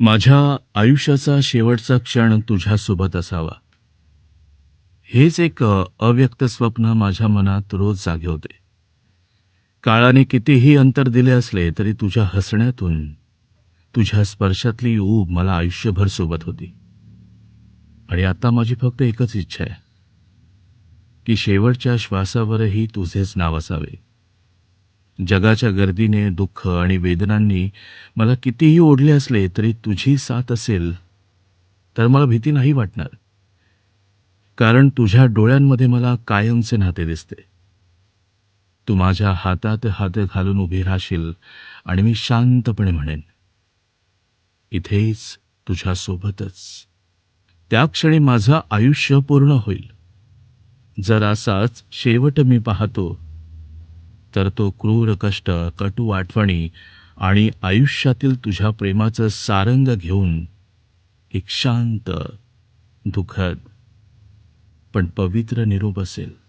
माझ्या आयुष्याचा शेवटचा क्षण तुझ्यासोबत असावा, हेच एक अव्यक्त स्वप्न माझ्या मनात रोज जागे. काळाने कितीही अंतर दिले असले तरी तुझ्या हसण्यातून, तुझ्या स्पर्शातली ऊब मला आयुष्यभर सोबत होती. आणि आता माझी फक्त एकच इच्छा आहे की शेवटच्या श्वासावरही तुझेच नाव असावे. जगाच्या गर्दीने, दुःख आणि वेदनांनी मला कितीही ओढले असले तरी तुझी साथ असेल तर मला भीती नाही वाटणार. कारण तुझ्या डोळ्यांमध्ये मला कायमचे नाते दिसते. तू माझ्या हातात हात घालून उभी राहशील आणि मी शांतपणे म्हणेन, इथेच तुझ्यासोबतच. त्या क्षणी माझं आयुष्य पूर्ण होईल. जर असाच शेवट मी पाहतो तर तो क्रूर कष्ट, कटू आठवणी आणि आयुष्यातील तुझ्या प्रेमाचं सारंग घेऊन एक शांत, दुःखद पण पवित्र निरोप असेल.